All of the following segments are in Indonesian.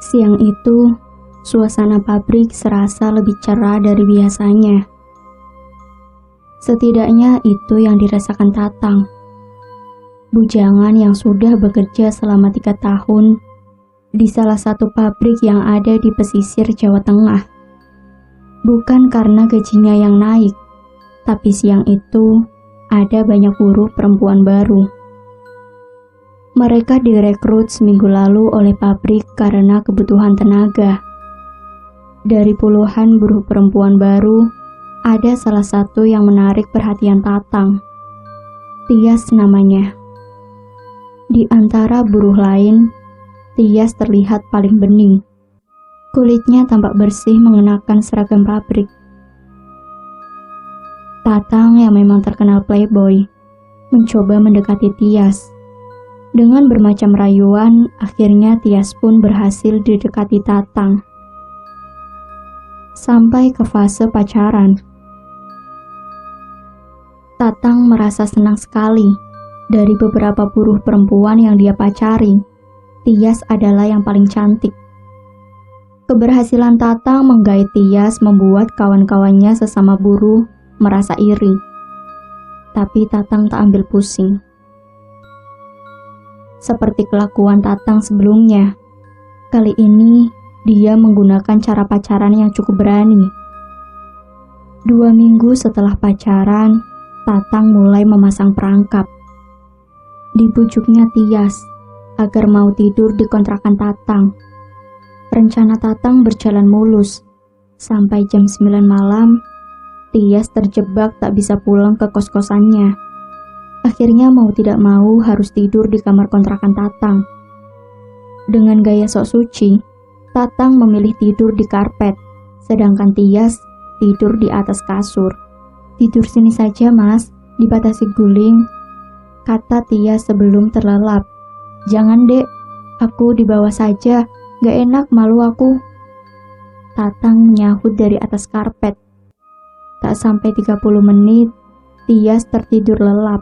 Siang itu, suasana pabrik serasa lebih cerah dari biasanya. Setidaknya itu yang dirasakan Tatang. Bujangan yang sudah bekerja selama 3 tahun di salah satu pabrik yang ada di pesisir Jawa Tengah. Bukan karena gajinya yang naik, tapi siang itu ada banyak buruh perempuan baru. Mereka direkrut seminggu lalu oleh pabrik karena kebutuhan tenaga. Dari puluhan buruh perempuan baru, ada salah satu yang menarik perhatian Tatang. Tias namanya. Di antara buruh lain, Tias terlihat paling bening. Kulitnya tampak bersih mengenakan seragam pabrik. Tatang yang memang terkenal playboy, mencoba mendekati Tias. Dengan bermacam rayuan, akhirnya Tias pun berhasil didekati Tatang. Sampai ke fase pacaran. Tatang merasa senang sekali. Dari beberapa buruh perempuan yang dia pacari, Tias adalah yang paling cantik. Keberhasilan Tatang menggait Tias membuat kawan-kawannya sesama buruh merasa iri. Tapi Tatang tak ambil pusing. Seperti kelakuan Tatang sebelumnya, kali ini dia menggunakan cara pacaran yang cukup berani. 2 minggu setelah pacaran, Tatang mulai memasang perangkap. Dibujuknya Tias agar mau tidur di kontrakan Tatang. Rencana Tatang berjalan mulus. Sampai jam 9 malam, Tias terjebak tak bisa pulang ke kos-kosannya. Akhirnya mau tidak mau harus tidur di kamar kontrakan Tatang. Dengan gaya sok suci, Tatang memilih tidur di karpet, sedangkan Tias tidur di atas kasur. "Tidur sini saja mas, dibatasi guling," kata Tias sebelum terlelap. "Jangan dek, aku di bawah saja, gak enak, malu aku," Tatang menyahut dari atas karpet. Tak sampai 30 menit, Tias tertidur lelap.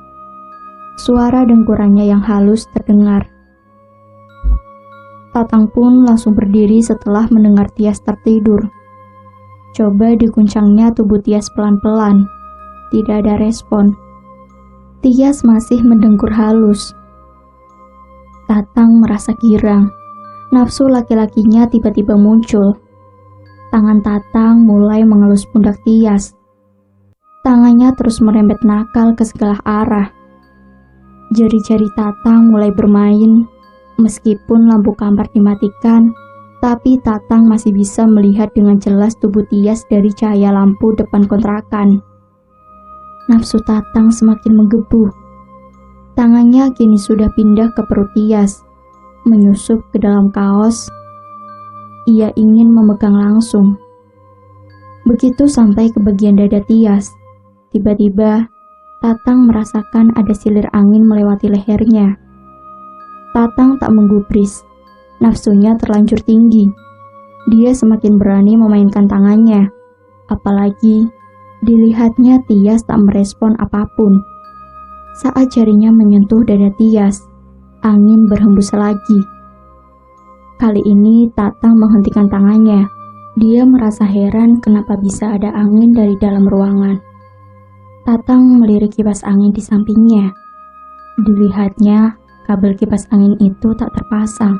Suara dengkurannya yang halus terdengar. Tatang pun langsung berdiri setelah mendengar Tias tertidur. Coba diguncangnya tubuh Tias pelan-pelan. Tidak ada respon. Tias masih mendengkur halus. Tatang merasa girang. Nafsu laki-lakinya tiba-tiba muncul. Tangan Tatang mulai mengelus pundak Tias. Tangannya terus merembet nakal ke segala arah. Jari-jari Tatang mulai bermain. Meskipun lampu kamar dimatikan, tapi Tatang masih bisa melihat dengan jelas tubuh Tias dari cahaya lampu depan kontrakan. Nafsu Tatang semakin menggebu. Tangannya kini sudah pindah ke perut Tias, menyusup ke dalam kaos. Ia ingin memegang langsung. Begitu sampai ke bagian dada Tias, tiba-tiba Tatang merasakan ada silir angin melewati lehernya. Tatang tak menggubris. Nafsunya terlanjur tinggi. Dia semakin berani memainkan tangannya. Apalagi dilihatnya Tias tak merespon apapun. Saat jarinya menyentuh dada Tias, angin berhembus lagi. Kali ini Tatang menghentikan tangannya. Dia merasa heran kenapa bisa ada angin dari dalam ruangan. Tatang melirik kipas angin di sampingnya. Dilihatnya, kabel kipas angin itu tak terpasang.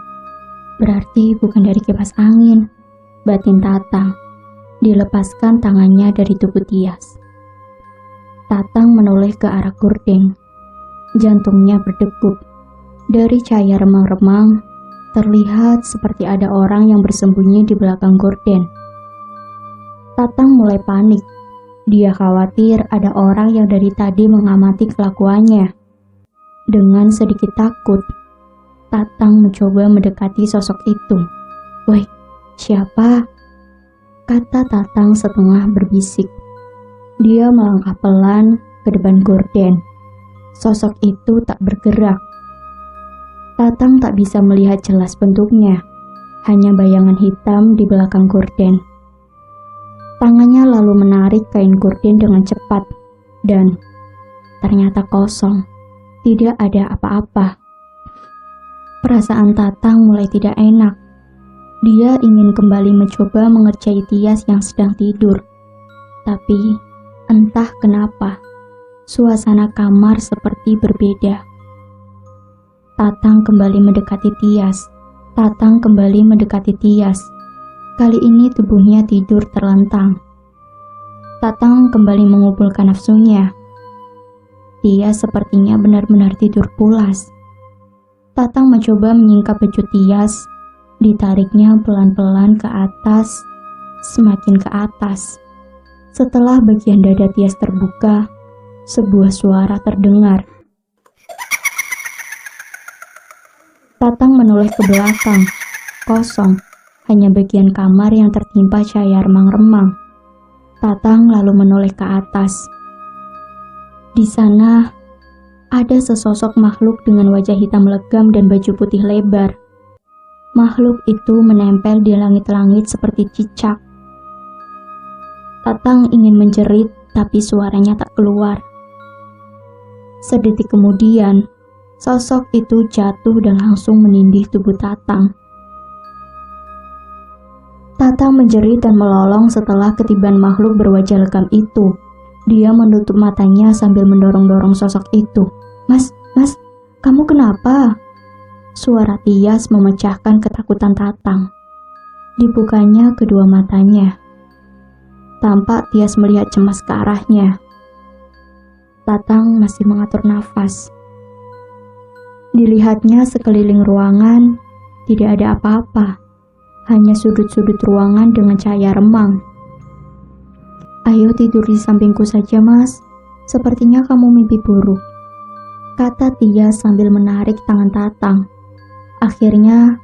Berarti bukan dari kipas angin, batin Tatang. Dilepaskan tangannya dari tubuh Tias. Tatang menoleh ke arah gorden. Jantungnya berdegup. Dari cahaya remang-remang, terlihat seperti ada orang yang bersembunyi di belakang gorden. Tatang mulai panik. Dia khawatir ada orang yang dari tadi mengamati kelakuannya. Dengan sedikit takut, Tatang mencoba mendekati sosok itu. "Woi, siapa?" kata Tatang setengah berbisik. Dia melangkah pelan ke depan gorden. Sosok itu tak bergerak. Tatang tak bisa melihat jelas bentuknya, hanya bayangan hitam di belakang gorden. Tangannya lalu menarik kain gorden dengan cepat, dan ternyata kosong. Tidak ada apa-apa. Perasaan Tatang mulai tidak enak. Dia ingin kembali mencoba mengerjai Tias yang sedang tidur. Tapi, entah kenapa, suasana kamar seperti berbeda. Tatang kembali mendekati Tias. Tatang kembali mendekati Tias. Kali ini tubuhnya tidur terlentang. Tatang kembali mengumpulkan nafsunya. Tias sepertinya benar-benar tidur pulas. Tatang mencoba menyingkap baju Tias, ditariknya pelan-pelan ke atas, semakin ke atas. Setelah bagian dada Tias terbuka, sebuah suara terdengar. Tatang menoleh ke belakang, kosong, hanya bagian kamar yang tertimpa cahaya remang-remang. Tatang lalu menoleh ke atas. Di sana, ada sesosok makhluk dengan wajah hitam legam dan baju putih lebar. Makhluk itu menempel di langit-langit seperti cicak. Tatang ingin menjerit, tapi suaranya tak keluar. Sedetik kemudian, sosok itu jatuh dan langsung menindih tubuh Tatang. Tatang menjerit dan melolong setelah ketiban makhluk berwajah legam itu. Dia menutup matanya sambil mendorong-dorong sosok itu. Mas, kamu kenapa?" Suara Tias memecahkan ketakutan Tatang. Dibukanya kedua matanya. Tampak Tias melihat cemas ke arahnya. Tatang masih mengatur nafas. Dilihatnya sekeliling ruangan, tidak ada apa-apa. Hanya sudut-sudut ruangan dengan cahaya remang. "Ayo tidur di sampingku saja, Mas. Sepertinya kamu mimpi buruk," kata Tias sambil menarik tangan Tatang. Akhirnya,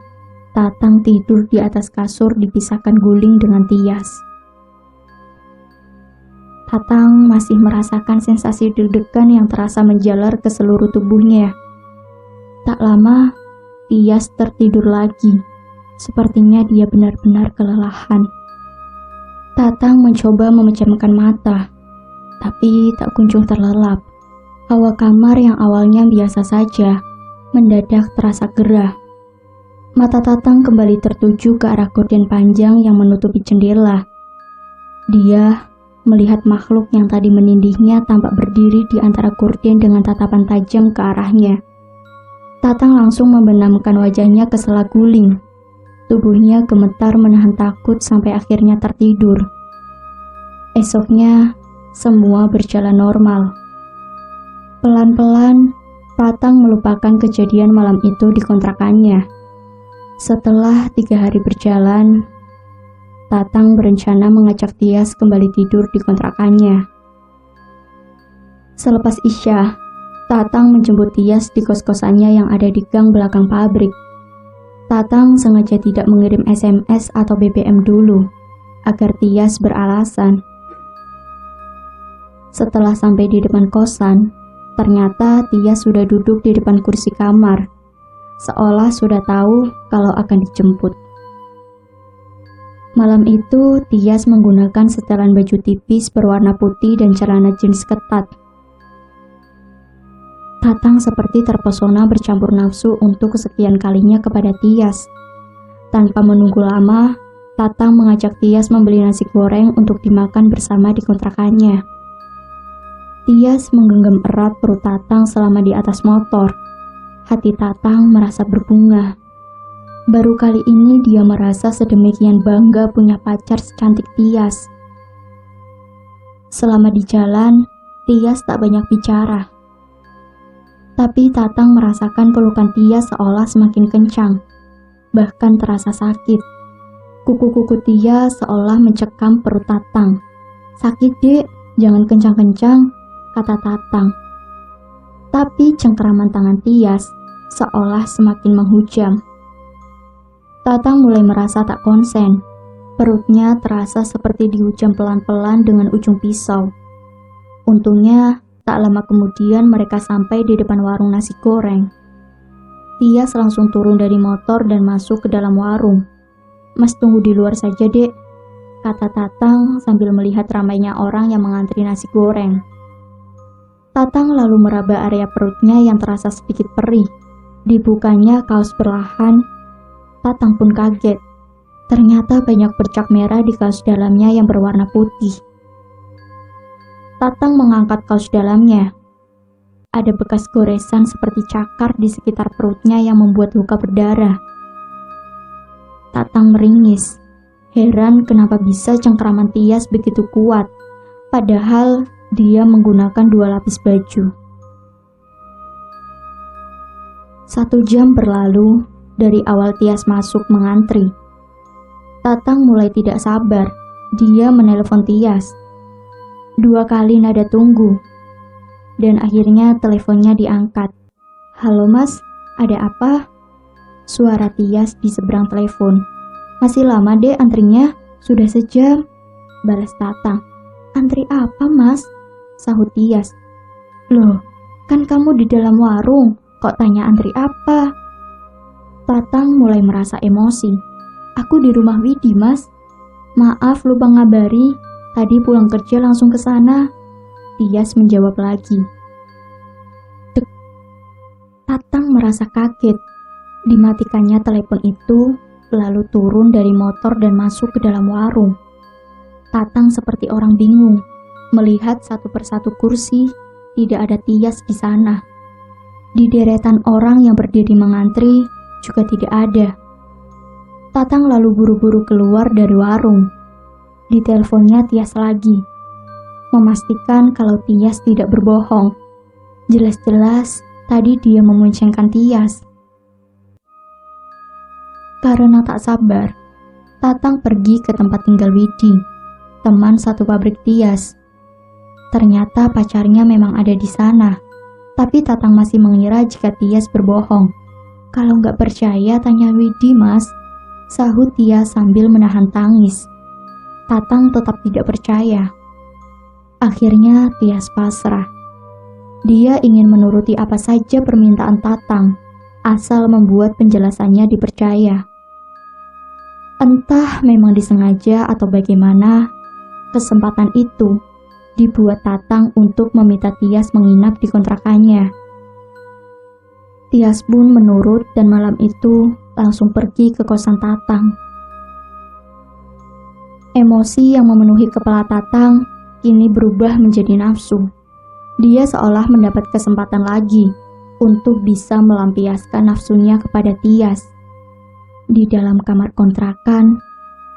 Tatang tidur di atas kasur dipisahkan guling dengan Tias. Tatang masih merasakan sensasi deg-degan yang terasa menjalar ke seluruh tubuhnya. Tak lama, Tias tertidur lagi. Sepertinya dia benar-benar kelelahan. Tatang mencoba memejamkan mata, tapi tak kunjung terlelap. Hawa kamar yang awalnya biasa saja, mendadak terasa gerah. Mata Tatang kembali tertuju ke arah gorden panjang yang menutupi jendela. Dia melihat makhluk yang tadi menindihnya tampak berdiri di antara gorden dengan tatapan tajam ke arahnya. Tatang langsung membenamkan wajahnya ke sela guling. Tubuhnya gemetar menahan takut sampai akhirnya tertidur. Esoknya, semua berjalan normal. Pelan-pelan, Tatang melupakan kejadian malam itu di kontrakannya. Setelah 3 hari berjalan, Tatang berencana mengajak Tias kembali tidur di kontrakannya. Selepas Isya, Tatang menjemput Tias di kos-kosannya yang ada di gang belakang pabrik. Tatang sengaja tidak mengirim SMS atau BBM dulu, agar Tias beralasan. Setelah sampai di depan kosan, ternyata Tias sudah duduk di depan kursi kamar, seolah sudah tahu kalau akan dijemput. Malam itu, Tias menggunakan setelan baju tipis berwarna putih dan celana jeans ketat. Tatang seperti terpesona bercampur nafsu untuk kesekian kalinya kepada Tias. Tanpa menunggu lama, Tatang mengajak Tias membeli nasi goreng untuk dimakan bersama di kontrakannya. Tias menggenggam erat perut Tatang selama di atas motor. Hati Tatang merasa berbunga. Baru kali ini dia merasa sedemikian bangga punya pacar secantik Tias. Selama di jalan, Tias tak banyak bicara. Tapi Tatang merasakan pelukan Tias seolah semakin kencang, bahkan terasa sakit. Kuku-kuku Tias seolah mencekam perut Tatang. "Sakit, Dek, jangan kencang-kencang," kata Tatang. Tapi cengkeraman tangan Tias seolah semakin menghujam. Tatang mulai merasa tak konsen. Perutnya terasa seperti dihujam pelan-pelan dengan ujung pisau. Untungnya, tak lama kemudian mereka sampai di depan warung nasi goreng. Tias langsung turun dari motor dan masuk ke dalam warung. "Mas, tunggu di luar saja, Dek," kata Tatang sambil melihat ramainya orang yang mengantri nasi goreng. Tatang lalu meraba area perutnya yang terasa sedikit perih. Dibukanya kaos perlahan. Tatang pun kaget. Ternyata banyak bercak merah di kaos dalamnya yang berwarna putih. Tatang mengangkat kaos dalamnya. Ada bekas goresan seperti cakar di sekitar perutnya yang membuat luka berdarah. Tatang meringis, heran kenapa bisa cengkeraman Tias begitu kuat, padahal dia menggunakan 2 lapis baju. 1 jam berlalu dari awal Tias masuk mengantri. Tatang mulai tidak sabar. Dia menelpon Tias. 2 kali nada tunggu. Dan akhirnya teleponnya diangkat. "Halo mas, ada apa?" Suara Tias di seberang telepon. "Masih lama deh antrinya, sudah sejam," balas Tatang. "Antri apa mas?" sahut Tias. "Loh, kan kamu di dalam warung, kok tanya antri apa?" Tatang mulai merasa emosi. "Aku di rumah Widi mas. Maaf lupa ngabari, tadi pulang kerja langsung ke sana." Tias menjawab lagi. Dek. Tatang merasa kaget. Dimatikannya telepon itu, lalu turun dari motor dan masuk ke dalam warung. Tatang seperti orang bingung, melihat satu persatu kursi, tidak ada Tias di sana. Di deretan orang yang berdiri mengantri, juga tidak ada. Tatang lalu buru-buru keluar dari warung. Diteleponnya Tias lagi, memastikan kalau Tias tidak berbohong. Jelas-jelas tadi dia memuncengkan Tias. Karena tak sabar, Tatang pergi ke tempat tinggal Widi, teman satu pabrik Tias. Ternyata pacarnya memang ada di sana, tapi Tatang masih mengira jika Tias berbohong. "Kalau nggak percaya tanya Widi mas," sahut Tias sambil menahan tangis. Tatang tetap tidak percaya. Akhirnya Tias pasrah. Dia ingin menuruti apa saja permintaan Tatang, asal membuat penjelasannya dipercaya. Entah memang disengaja atau bagaimana, kesempatan itu dibuat Tatang untuk meminta Tias menginap di kontrakannya. Tias pun menurut dan malam itu langsung pergi ke kosan Tatang. Emosi yang memenuhi kepala Tatang kini berubah menjadi nafsu. Dia seolah mendapat kesempatan lagi untuk bisa melampiaskan nafsunya kepada Tias. Di dalam kamar kontrakan,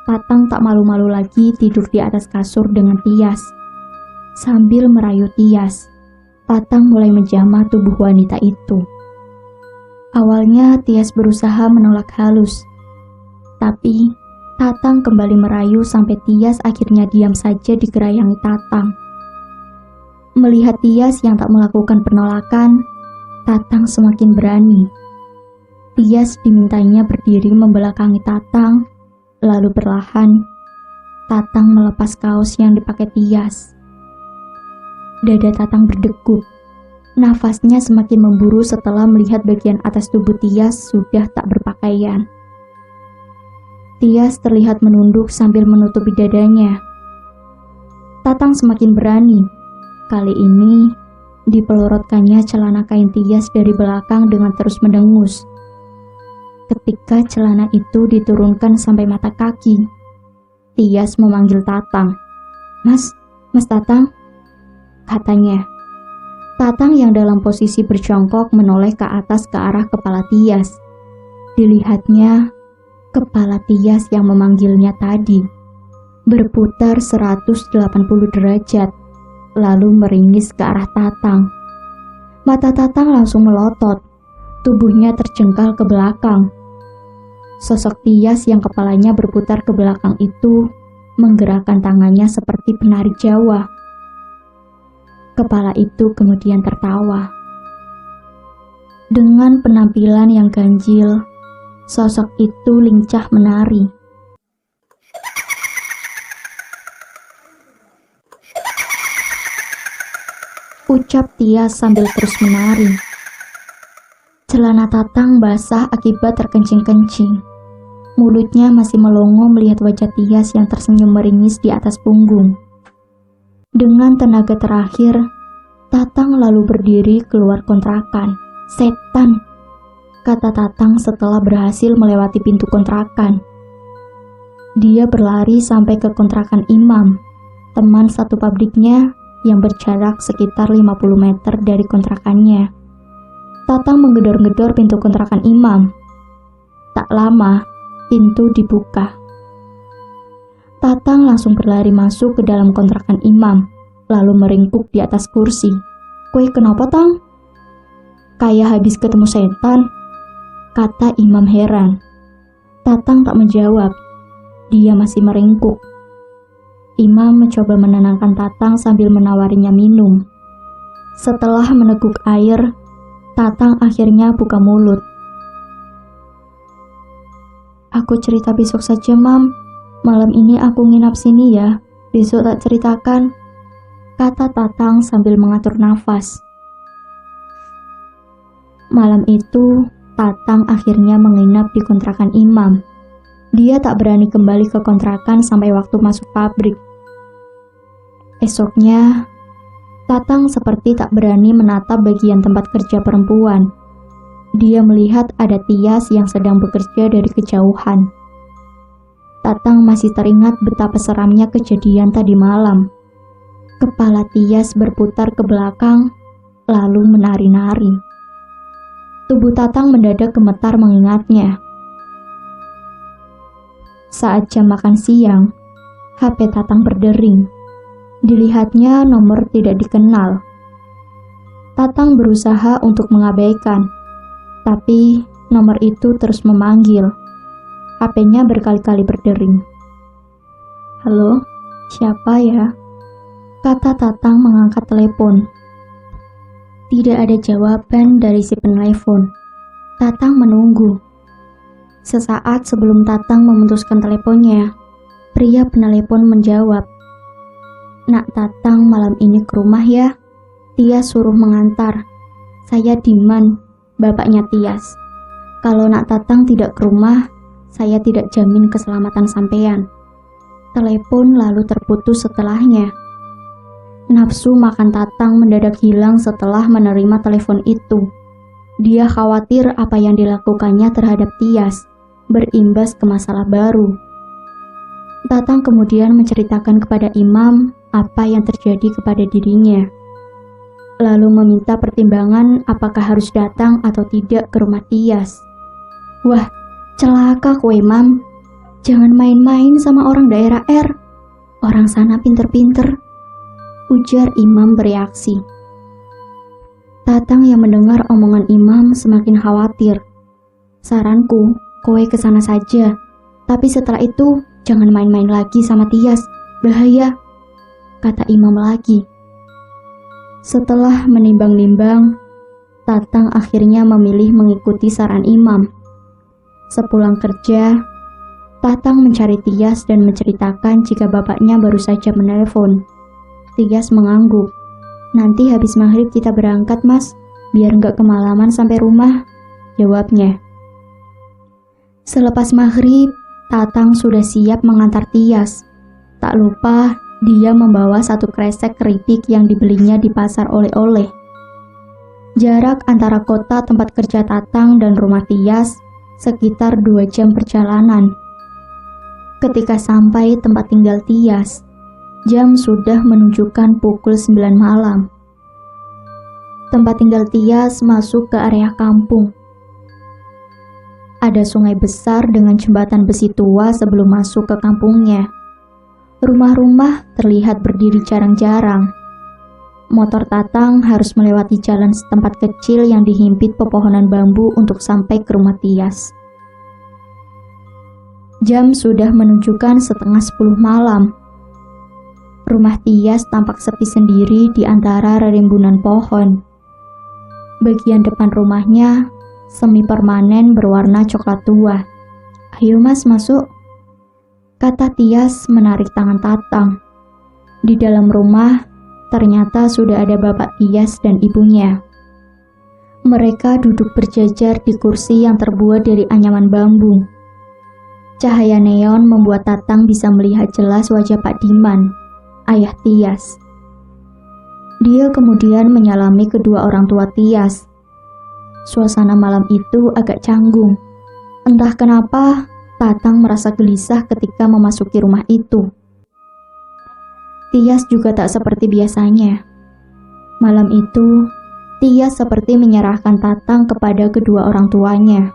Tatang tak malu-malu lagi tidur di atas kasur dengan Tias. Sambil merayu Tias, Tatang mulai menjamah tubuh wanita itu. Awalnya Tias berusaha menolak halus, tapi Tatang kembali merayu sampai Tias akhirnya diam saja digerayangi Tatang. Melihat Tias yang tak melakukan penolakan, Tatang semakin berani. Tias dimintainya berdiri membelakangi Tatang, lalu perlahan Tatang melepas kaos yang dipakai Tias. Dada Tatang berdegup. Nafasnya semakin memburu setelah melihat bagian atas tubuh Tias sudah tak berpakaian. Tias terlihat menunduk sambil menutupi dadanya. Tatang semakin berani. Kali ini, dipelorotkannya celana kain Tias dari belakang dengan terus mendengus. Ketika celana itu diturunkan sampai mata kaki, Tias memanggil Tatang. Mas Tatang," katanya. Tatang yang dalam posisi berjongkok menoleh ke atas ke arah kepala Tias. Dilihatnya, kepala Tias yang memanggilnya tadi berputar 180 derajat, lalu meringis ke arah Tatang. Mata Tatang langsung melotot, tubuhnya terjengkal ke belakang. Sosok Tias yang kepalanya berputar ke belakang itu menggerakkan tangannya seperti penari Jawa. Kepala itu kemudian tertawa. Dengan penampilan yang ganjil, sosok itu lincah menari. Ucap Tias sambil terus menari. Celana Tatang basah akibat terkencing-kencing. Mulutnya masih melongo melihat wajah Tias yang tersenyum meringis di atas punggung. Dengan tenaga terakhir, Tatang lalu berdiri keluar kontrakan. "Setan," kata Tatang setelah berhasil melewati pintu kontrakan. Dia berlari sampai ke kontrakan Imam, teman satu pabriknya yang berjarak sekitar 50 meter dari kontrakannya. Tatang menggedor-gedor pintu kontrakan Imam. Tak lama, pintu dibuka. Tatang langsung berlari masuk ke dalam kontrakan Imam, lalu meringkuk di atas kursi. "Kowe kenapa, Tang?" "Kayak habis ketemu setan," kata Imam heran. Tatang tak menjawab. Dia masih meringkuk. Imam mencoba menenangkan Tatang sambil menawarinya minum. Setelah meneguk air, Tatang akhirnya buka mulut. "Aku cerita besok saja, Mam. Malam ini aku nginap sini ya. Besok tak ceritakan," kata Tatang sambil mengatur nafas. Malam itu, Tatang akhirnya menginap di kontrakan Imam. Dia tak berani kembali ke kontrakan sampai waktu masuk pabrik. Esoknya, Tatang seperti tak berani menatap bagian tempat kerja perempuan. Dia melihat ada Tias yang sedang bekerja dari kejauhan. Tatang masih teringat betapa seramnya kejadian tadi malam. Kepala Tias berputar ke belakang, lalu menari-nari. Tubuh Tatang mendadak gemetar mengingatnya. Saat jam makan siang, HP Tatang berdering. Dilihatnya nomor tidak dikenal. Tatang berusaha untuk mengabaikan, tapi nomor itu terus memanggil. HP-nya berkali-kali berdering. "Halo, siapa ya?" kata Tatang mengangkat telepon. Tidak ada jawaban dari si penelepon. Tatang menunggu. Sesaat sebelum Tatang memutuskan teleponnya, pria penelepon menjawab. "Nak Tatang malam ini ke rumah ya. Tias suruh mengantar. Saya Diman, bapaknya Tias. Kalau Nak Tatang tidak ke rumah, saya tidak jamin keselamatan sampean." Telepon lalu terputus setelahnya. Nafsu makan Tatang mendadak hilang setelah menerima telepon itu. Dia khawatir apa yang dilakukannya terhadap Tias berimbas ke masalah baru. Tatang kemudian menceritakan kepada Imam apa yang terjadi kepada dirinya, lalu meminta pertimbangan apakah harus datang atau tidak ke rumah Tias. "Wah, celaka kowe, Mam. Jangan main-main sama orang daerah R. Orang sana pinter-pinter," ujar Imam bereaksi. Tatang yang mendengar omongan Imam semakin khawatir. "Saranku, kowe kesana saja. Tapi setelah itu, jangan main-main lagi sama Tias. Bahaya," kata Imam lagi. Setelah menimbang-nimbang, Tatang akhirnya memilih mengikuti saran Imam. Sepulang kerja, Tatang mencari Tias dan menceritakan jika bapaknya baru saja menelepon. Tias mengangguk. "Nanti habis maghrib kita berangkat, Mas. Biar nggak kemalaman sampai rumah," jawabnya. Selepas maghrib, Tatang sudah siap mengantar Tias. Tak lupa, dia membawa satu kresek keripik yang dibelinya di pasar oleh-oleh. Jarak antara kota tempat kerja Tatang dan rumah Tias sekitar 2 jam perjalanan. Ketika sampai tempat tinggal Tias, jam sudah menunjukkan pukul 9 malam. Tempat tinggal Tias masuk ke area kampung. Ada sungai besar dengan jembatan besi tua sebelum masuk ke kampungnya. Rumah-rumah terlihat berdiri jarang-jarang. Motor Tatang harus melewati jalan setempat kecil yang dihimpit pepohonan bambu untuk sampai ke rumah Tias. Jam sudah menunjukkan setengah 10 malam. Rumah Tias tampak sepi sendiri di antara rerimbunan pohon. Bagian depan rumahnya semi permanen berwarna coklat tua. "Ayo Mas, masuk," kata Tias menarik tangan Tatang. Di dalam rumah ternyata sudah ada bapak Tias dan ibunya. Mereka duduk berjajar di kursi yang terbuat dari anyaman bambu. Cahaya neon membuat Tatang bisa melihat jelas wajah Pak Diman, ayah Tias. Dia kemudian menyalami kedua orang tua Tias. Suasana malam itu agak canggung. Entah kenapa, Tatang merasa gelisah ketika memasuki rumah itu. Tias juga tak seperti biasanya. Malam itu, Tias seperti menyerahkan Tatang kepada kedua orang tuanya.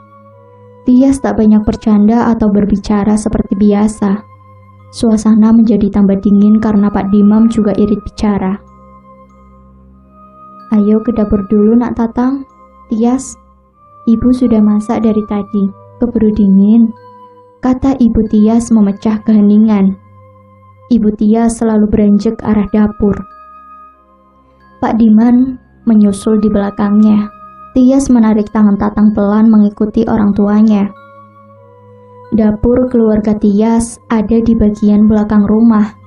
Tias tak banyak bercanda atau berbicara seperti biasa. Suasana menjadi tambah dingin karena Pak Dimam juga irit bicara. "Ayo ke dapur dulu nak Tatang. Tias, ibu sudah masak dari tadi, keburu dingin," kata ibu Tias memecah keheningan. Ibu Tias selalu beranjak ke arah dapur. Pak Diman menyusul di belakangnya. Tias menarik tangan Tatang pelan mengikuti orang tuanya. Dapur keluarga Tias ada di bagian belakang rumah.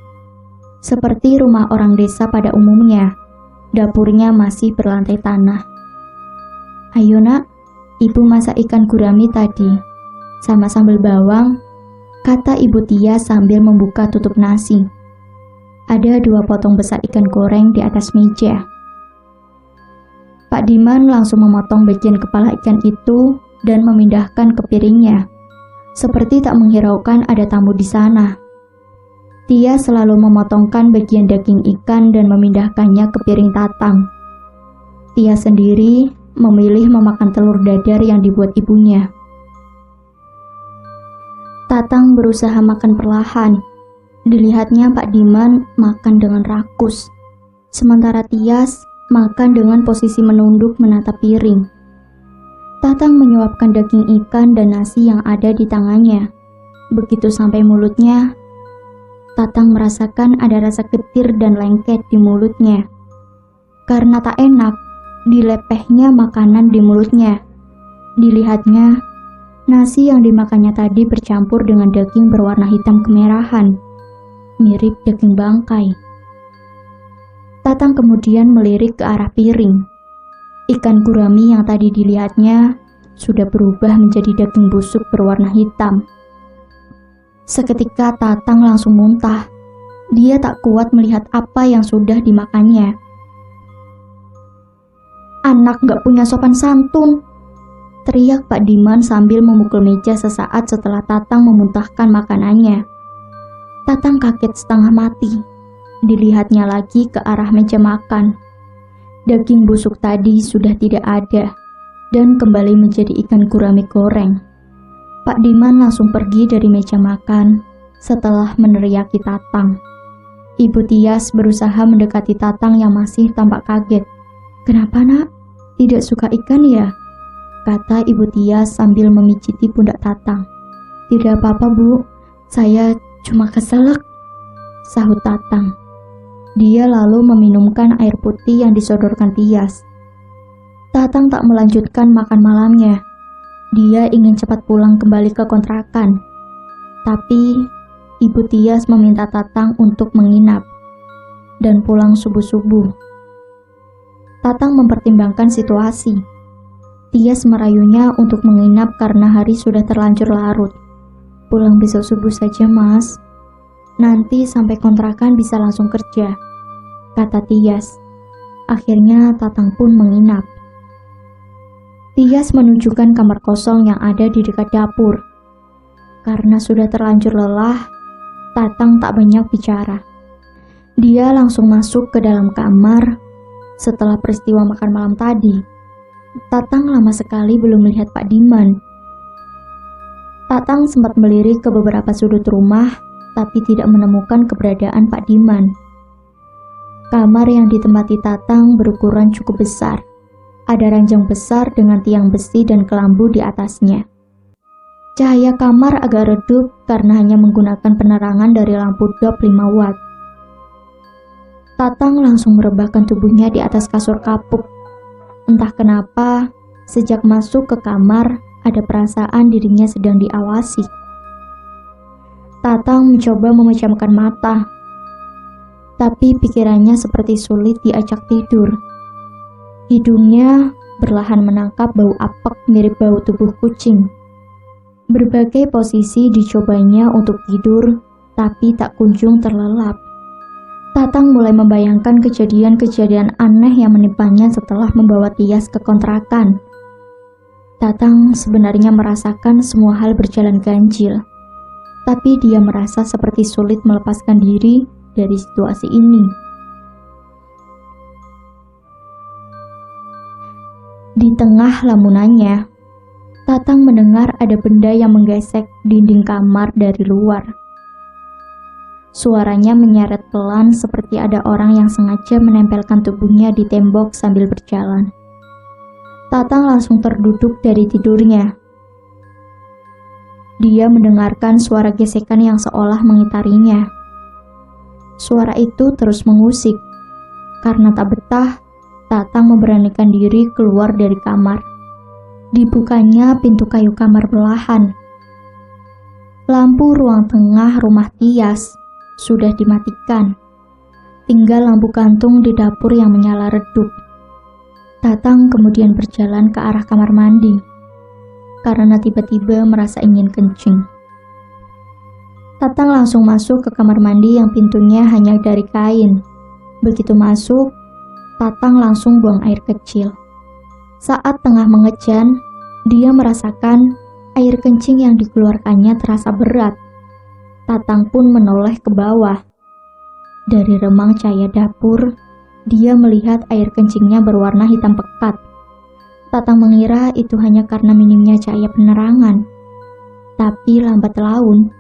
Seperti rumah orang desa pada umumnya, dapurnya masih berlantai tanah. "Ayo nak, ibu masak ikan gurami tadi, sama sambal bawang," kata ibu Tias sambil membuka tutup nasi. Ada 2 potong besar ikan goreng di atas meja. Pak Diman langsung memotong bagian kepala ikan itu dan memindahkan ke piringnya, seperti tak menghiraukan ada tamu di sana. Tias selalu memotongkan bagian daging ikan dan memindahkannya ke piring Tatang. Tias sendiri memilih memakan telur dadar yang dibuat ibunya. Tatang berusaha makan perlahan. Dilihatnya Pak Diman makan dengan rakus, sementara Tias makan dengan posisi menunduk menatap piring. Tatang menyuapkan daging ikan dan nasi yang ada di tangannya. Begitu sampai mulutnya, Tatang merasakan ada rasa getir dan lengket di mulutnya. Karena tak enak, dilepehnya makanan di mulutnya. Dilihatnya, nasi yang dimakannya tadi bercampur dengan daging berwarna hitam kemerahan, mirip daging bangkai. Tatang kemudian melirik ke arah piring. Ikan gurami yang tadi dilihatnya sudah berubah menjadi daging busuk berwarna hitam. Seketika Tatang langsung muntah. Dia tak kuat melihat apa yang sudah dimakannya. "Anak gak punya sopan santun!" teriak Pak Diman sambil memukul meja sesaat setelah Tatang memuntahkan makanannya. Tatang kaget setengah mati. Dilihatnya lagi ke arah meja makan. Daging busuk tadi sudah tidak ada dan kembali menjadi ikan gurami goreng. Pak Diman langsung pergi dari meja makan setelah meneriaki Tatang. Ibu Tias berusaha mendekati Tatang yang masih tampak kaget. "Kenapa nak? Tidak suka ikan ya?" kata ibu Tias sambil memijiti pundak Tatang. "Tidak apa-apa bu, saya cuma keselak," sahut Tatang. Dia lalu meminumkan air putih yang disodorkan Tias. Tatang tak melanjutkan makan malamnya. Dia ingin cepat pulang kembali ke kontrakan. Tapi ibu Tias meminta Tatang untuk menginap dan pulang subuh-subuh. Tatang mempertimbangkan situasi. Tias merayunya untuk menginap karena hari sudah terlanjur larut. "Pulang besok subuh saja mas, nanti sampai kontrakan bisa langsung kerja," kata Tias. Akhirnya Tatang pun menginap. Tias menunjukkan kamar kosong yang ada di dekat dapur. Karena sudah terlanjur lelah, Tatang tak banyak bicara. Dia langsung masuk ke dalam kamar. Setelah peristiwa makan malam tadi, Tatang lama sekali belum melihat Pak Diman. Tatang sempat melirik ke beberapa sudut rumah, tapi tidak menemukan keberadaan Pak Diman. Kamar yang ditempati Tatang berukuran cukup besar. Ada ranjang besar dengan tiang besi dan kelambu di atasnya. Cahaya kamar agak redup karena hanya menggunakan penerangan dari lampu dop 5 watt. Tatang langsung merebahkan tubuhnya di atas kasur kapuk. Entah kenapa, sejak masuk ke kamar, ada perasaan dirinya sedang diawasi. Tatang mencoba memejamkan mata, tapi pikirannya seperti sulit diajak tidur. Hidungnya berlahan menangkap bau apek mirip bau tubuh kucing. Berbagai posisi dicobanya untuk tidur, tapi tak kunjung terlelap. Tatang mulai membayangkan kejadian-kejadian aneh yang menimpanya setelah membawa Tias ke kontrakan. Tatang sebenarnya merasakan semua hal berjalan ganjil. Tapi dia merasa seperti sulit melepaskan diri dari situasi ini. Di tengah lamunannya, Tatang mendengar ada benda yang menggesek dinding kamar dari luar. Suaranya menyeret pelan seperti ada orang yang sengaja menempelkan tubuhnya di tembok sambil berjalan. Tatang langsung terduduk dari tidurnya. Dia mendengarkan suara gesekan yang seolah mengitarinya. Suara itu terus mengusik. Karena tak betah, Tatang memberanikan diri keluar dari kamar. Dibukanya pintu kayu kamar perlahan. Lampu ruang tengah rumah Tias sudah dimatikan. Tinggal lampu kantung di dapur yang menyala redup. Tatang kemudian berjalan ke arah kamar mandi karena tiba-tiba merasa ingin kencing. Tatang langsung masuk ke kamar mandi yang pintunya hanya dari kain. Begitu masuk, Tatang langsung buang air kecil. Saat tengah mengejan, dia merasakan air kencing yang dikeluarkannya terasa berat. Tatang pun menoleh ke bawah. Dari remang cahaya dapur, dia melihat air kencingnya berwarna hitam pekat. Tatang mengira itu hanya karena minimnya cahaya penerangan. Tapi lambat laun,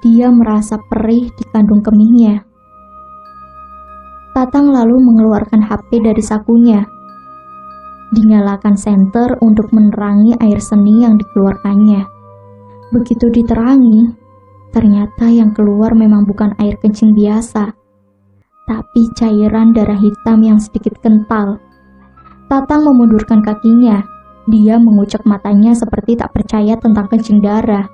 dia merasa perih di kandung kemihnya. Tatang lalu mengeluarkan HP dari sakunya. Dinyalakan senter untuk menerangi air seni yang dikeluarkannya. Begitu diterangi, ternyata yang keluar memang bukan air kencing biasa, tapi cairan darah hitam yang sedikit kental. Tatang memundurkan kakinya. Dia mengucek matanya seperti tak percaya tentang kencing darah.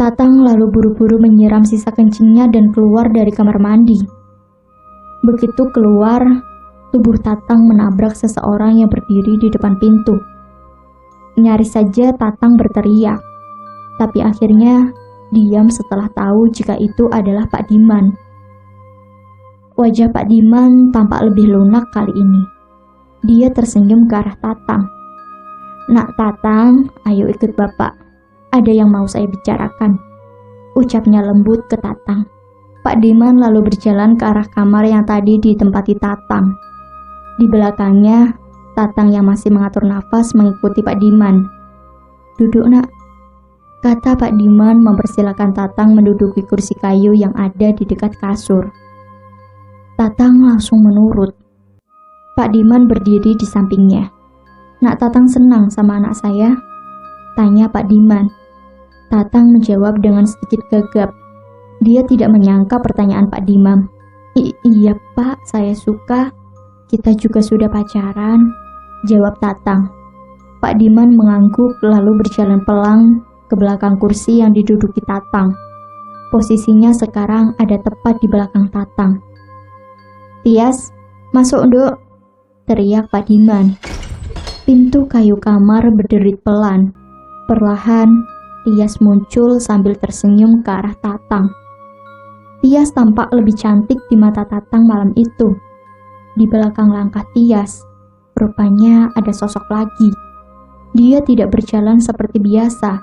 Tatang lalu buru-buru menyiram sisa kencingnya dan keluar dari kamar mandi. Begitu keluar, tubuh Tatang menabrak seseorang yang berdiri di depan pintu. Nyaris saja Tatang berteriak, tapi akhirnya diam setelah tahu jika itu adalah Pak Diman. Wajah Pak Diman tampak lebih lunak kali ini. Dia tersenyum ke arah Tatang. "Nak Tatang, ayo ikut Bapak. Ada yang mau saya bicarakan," ucapnya lembut ke Tatang. Pak Diman lalu berjalan ke arah kamar yang tadi ditempati Tatang. Di belakangnya, Tatang yang masih mengatur nafas mengikuti Pak Diman. "Duduk nak," kata Pak Diman mempersilakan Tatang menduduki kursi kayu yang ada di dekat kasur. Tatang langsung menurut. Pak Diman berdiri di sampingnya. "Nak Tatang senang sama anak saya?" tanya Pak Diman. Tatang menjawab dengan sedikit gagap. Dia tidak menyangka pertanyaan Pak Diman. Iya Pak, saya suka. Kita juga sudah pacaran," jawab Tatang. Pak Diman mengangguk lalu berjalan pelan ke belakang kursi yang diduduki Tatang. Posisinya sekarang ada tepat di belakang Tatang. "Tias, masuk Nduk," teriak Pak Diman. Pintu kayu kamar berderit pelan. Perlahan, Tias muncul sambil tersenyum ke arah Tatang. Tias tampak lebih cantik di mata Tatang malam itu. Di belakang langkah Tias, rupanya ada sosok lagi. Dia tidak berjalan seperti biasa,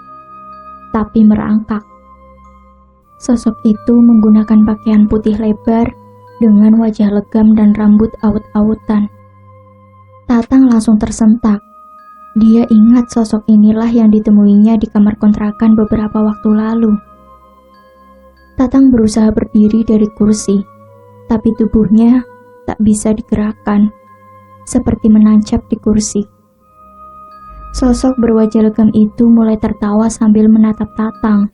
tapi merangkak. Sosok itu menggunakan pakaian putih lebar dengan wajah legam dan rambut awut-awutan. Tatang langsung tersentak. Dia ingat sosok inilah yang ditemuinya di kamar kontrakan beberapa waktu lalu. Tatang berusaha berdiri dari kursi, tapi tubuhnya tak bisa digerakkan, seperti menancap di kursi. Sosok berwajah legam itu mulai tertawa sambil menatap Tatang.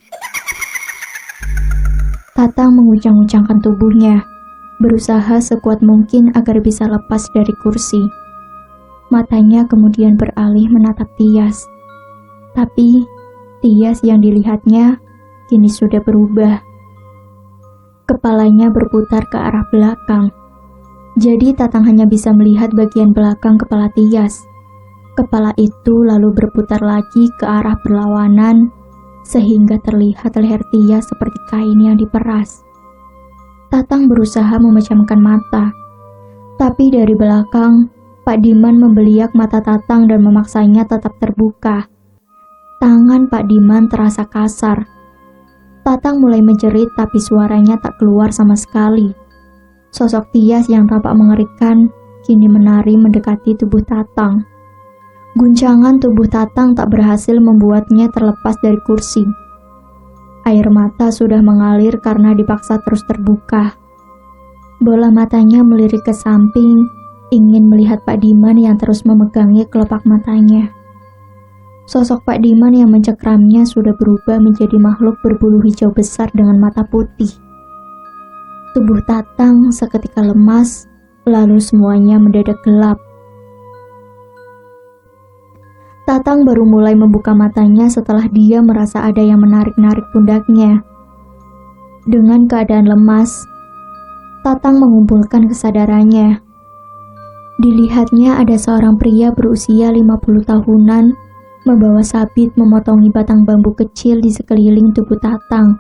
Tatang menguncang-uncangkan tubuhnya, berusaha sekuat mungkin agar bisa lepas dari kursi. Matanya kemudian beralih menatap Tias. Tapi Tias yang dilihatnya kini sudah berubah. Kepalanya berputar ke arah belakang. Jadi Tatang hanya bisa melihat bagian belakang kepala Tias. Kepala itu lalu berputar lagi ke arah berlawanan sehingga terlihat leher Tias seperti kain yang diperas. Tatang berusaha memejamkan mata. Tapi dari belakang, Pak Diman membeliak mata Tatang dan memaksanya tetap terbuka. Tangan Pak Diman terasa kasar. Tatang mulai menjerit tapi suaranya tak keluar sama sekali. Sosok Tias yang tampak mengerikan kini menari mendekati tubuh Tatang. Guncangan tubuh Tatang tak berhasil membuatnya terlepas dari kursi. Air mata sudah mengalir karena dipaksa terus terbuka. Bola matanya melirik ke samping, ingin melihat Pak Diman yang terus memegangi kelopak matanya. Sosok Pak Diman yang mencekramnya sudah berubah menjadi makhluk berbulu hijau besar dengan mata putih. Tubuh Tatang seketika lemas, lalu semuanya mendadak gelap. Tatang baru mulai membuka matanya setelah dia merasa ada yang menarik-narik pundaknya. Dengan keadaan lemas, Tatang mengumpulkan kesadarannya. Dilihatnya ada seorang pria berusia 50 tahunan membawa sabit memotongi batang bambu kecil di sekeliling tubuh Tatang.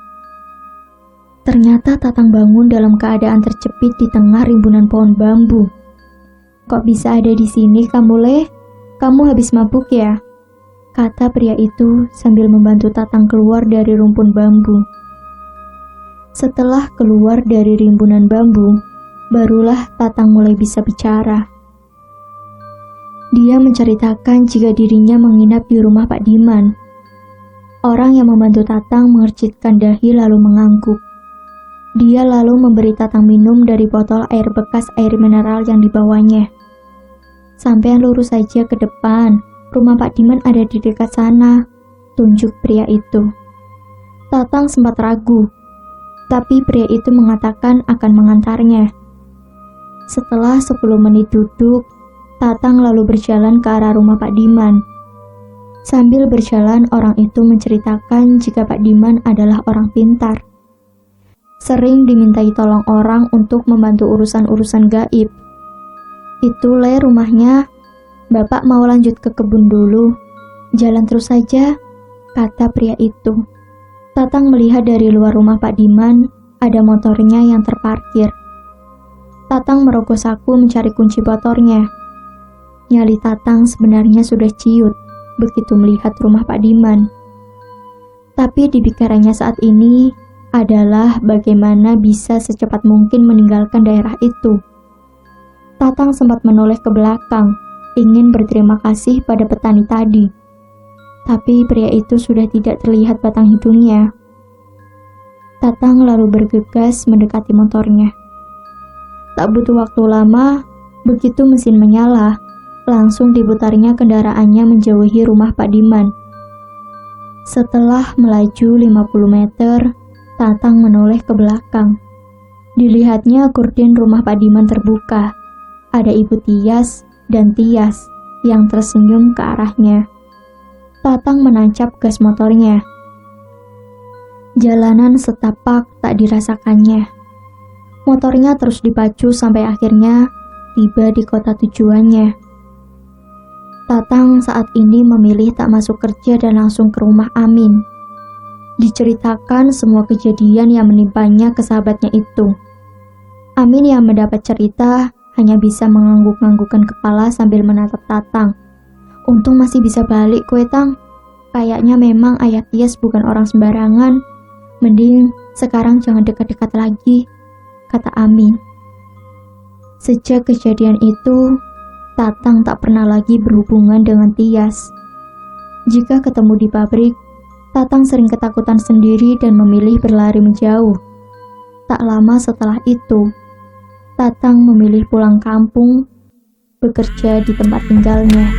Ternyata Tatang bangun dalam keadaan terjepit di tengah rimbunan pohon bambu. "Kok bisa ada di sini kamu, Le? Kamu habis mabuk ya?" kata pria itu sambil membantu Tatang keluar dari rumpun bambu. Setelah keluar dari rimbunan bambu, barulah Tatang mulai bisa bicara. Dia menceritakan jika dirinya menginap di rumah Pak Diman. Orang yang membantu Tatang mengercitkan dahi lalu mengangguk. Dia lalu memberi Tatang minum dari botol air bekas air mineral yang dibawanya. "Sampean lurus saja ke depan, rumah Pak Diman ada di dekat sana," tunjuk pria itu. Tatang sempat ragu, tapi pria itu mengatakan akan mengantarnya. Setelah 10 menit duduk, Tatang lalu berjalan ke arah rumah Pak Diman. Sambil berjalan, orang itu menceritakan jika Pak Diman adalah orang pintar. Sering dimintai tolong orang untuk membantu urusan-urusan gaib. "Itu Le rumahnya, Bapak mau lanjut ke kebun dulu. Jalan terus saja," kata pria itu. Tatang melihat dari luar rumah Pak Diman, ada motornya yang terparkir. Tatang merogoh saku mencari kunci motornya. Nyali Tatang sebenarnya sudah ciut begitu melihat rumah Pak Diman. Tapi di pikirannya saat ini adalah bagaimana bisa secepat mungkin meninggalkan daerah itu. Tatang sempat menoleh ke belakang, ingin berterima kasih pada petani tadi. Tapi pria itu sudah tidak terlihat batang hidungnya. Tatang lalu bergegas mendekati motornya. Tak butuh waktu lama, begitu mesin menyala, langsung diputarnya kendaraannya menjauhi rumah Pak Diman. Setelah melaju 50 meter, Tatang menoleh ke belakang. Dilihatnya gorden rumah Pak Diman terbuka. Ada Ibu Tias dan Tias yang tersenyum ke arahnya. Tatang menancap gas motornya. Jalanan setapak tak dirasakannya. Motornya terus dipacu sampai akhirnya tiba di kota tujuannya. Tatang saat ini memilih tak masuk kerja dan langsung ke rumah Amin. Diceritakan semua kejadian yang menimpanya ke sahabatnya itu. Amin yang mendapat cerita hanya bisa mengangguk-anggukkan kepala sambil menatap Tatang. "Untung masih bisa balik kue, Tang. Kayaknya memang ayah Tias bukan orang sembarangan. Mending sekarang jangan dekat-dekat lagi," kata Amin. Sejak kejadian itu, Tatang tak pernah lagi berhubungan dengan Tias. Jika ketemu di pabrik, Tatang sering ketakutan sendiri dan memilih berlari menjauh. Tak lama setelah itu, Tatang memilih pulang kampung, bekerja di tempat tinggalnya.